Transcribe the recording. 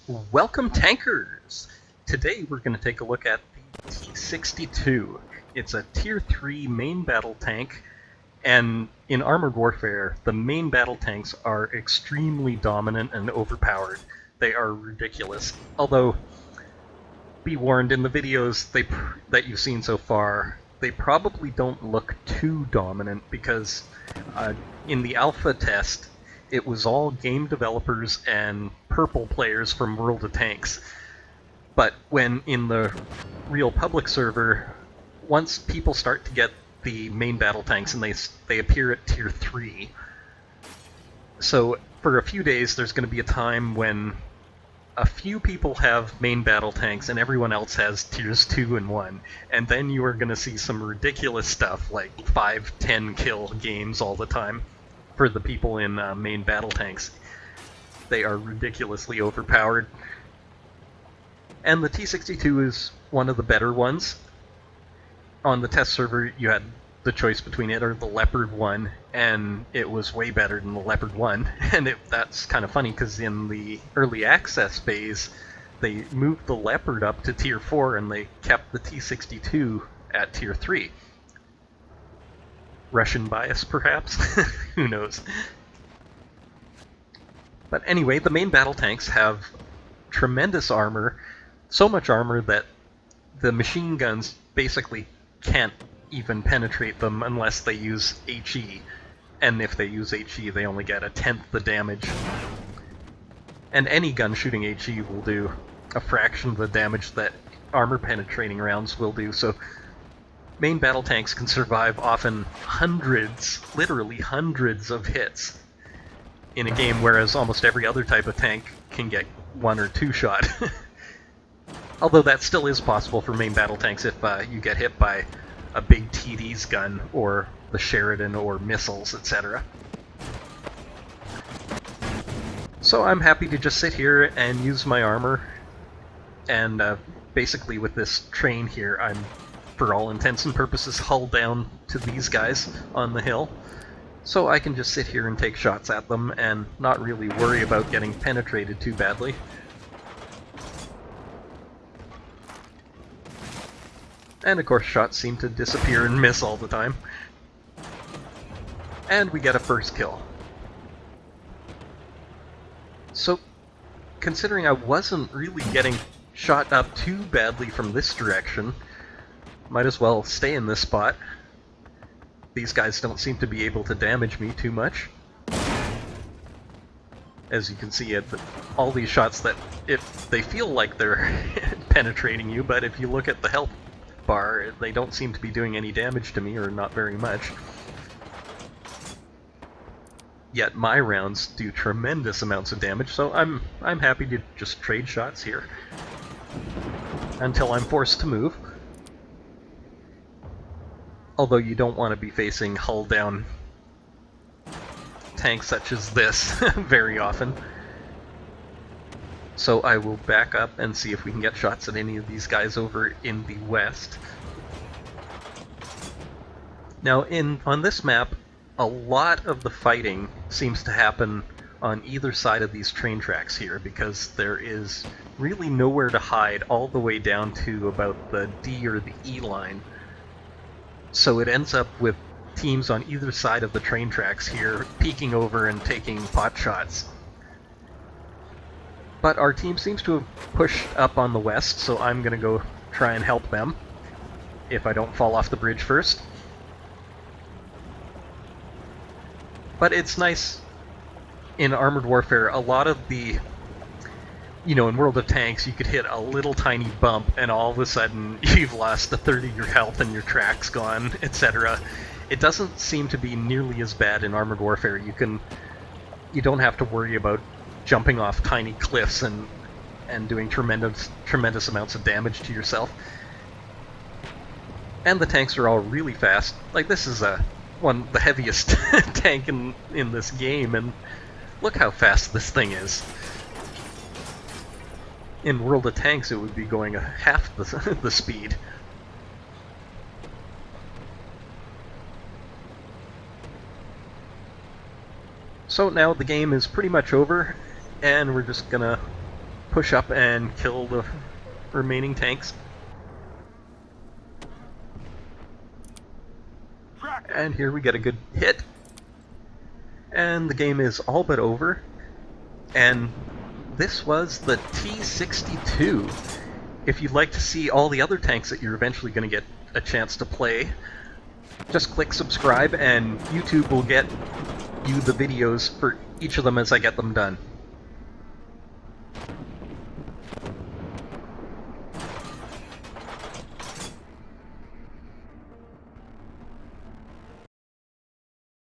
Welcome, tankers! Today we're going to take a look at the T-62. It's a Tier 3 main battle tank, and in Armored Warfare, the main battle tanks are extremely dominant and overpowered. They are ridiculous. Although, be warned, in the videos that you've seen so far, they probably don't look too dominant because in the alpha test, it was all game developers and purple players from World of Tanks. But when in the real public server, once people start to get the main battle tanks and they appear at Tier 3, so for a few days there's going to be a time when a few people have main battle tanks and everyone else has Tiers 2 and 1, and then you are going to see some ridiculous stuff like 5-10 kill games all the time for the people in main battle tanks. They are ridiculously overpowered. And the T-62 is one of the better ones. On the test server, you had the choice between it or the Leopard 1, and it was way better than the Leopard 1. And that's kind of funny, because in the early access phase, they moved the Leopard up to Tier 4, and they kept the T-62 at Tier 3. Russian bias, perhaps? Who knows? But anyway, the main battle tanks have tremendous armor, so much armor that the machine guns basically can't even penetrate them unless they use HE. And if they use HE, they only get 1/10 the damage. And any gun shooting HE will do a fraction of the damage that armor-penetrating rounds will do, so main battle tanks can survive often hundreds, literally hundreds of hits in a game, whereas almost every other type of tank can get 1 or 2 shot. Although that still is possible for main battle tanks if you get hit by a big TD's gun, or the Sheridan, or missiles, etc. So I'm happy to just sit here and use my armor, and basically with this train here, I'm, for all intents and purposes, hull down to these guys on the hill. So I can just sit here and take shots at them and not really worry about getting penetrated too badly. And of course shots seem to disappear and miss all the time. And we get a first kill. So, considering I wasn't really getting shot up too badly from this direction, might as well stay in this spot. These guys don't seem to be able to damage me too much. As you can see, all these shots that they feel like they're penetrating you, but if you look at the health bar, they don't seem to be doing any damage to me, or not very much. Yet my rounds do tremendous amounts of damage, so I'm happy to just trade shots here until I'm forced to move. Although you don't want to be facing hull-down tanks such as this very often. So I will back up and see if we can get shots at any of these guys over in the west. Now, on this map, a lot of the fighting seems to happen on either side of these train tracks here, because there is really nowhere to hide all the way down to about the D or the E line. So it ends up with teams on either side of the train tracks here peeking over and taking pot shots. But our team seems to have pushed up on the west, so I'm going to go try and help them, if I don't fall off the bridge first. But it's nice in Armored Warfare, a lot of the, in World of Tanks, you could hit a little tiny bump and all of a sudden you've lost a third of your health and your track's gone, etc. It doesn't seem to be nearly as bad in Armored Warfare. You don't have to worry about jumping off tiny cliffs and doing tremendous amounts of damage to yourself. And the tanks are all really fast. Like, this is the heaviest tank in this game, and look how fast this thing is. In World of Tanks, it would be going half the speed. So now the game is pretty much over, and we're just gonna push up and kill the remaining tanks. And here we get a good hit. And the game is all but over. And this was the T-62. If you'd like to see all the other tanks that you're eventually going to get a chance to play, just click subscribe and YouTube will get you the videos for each of them as I get them done.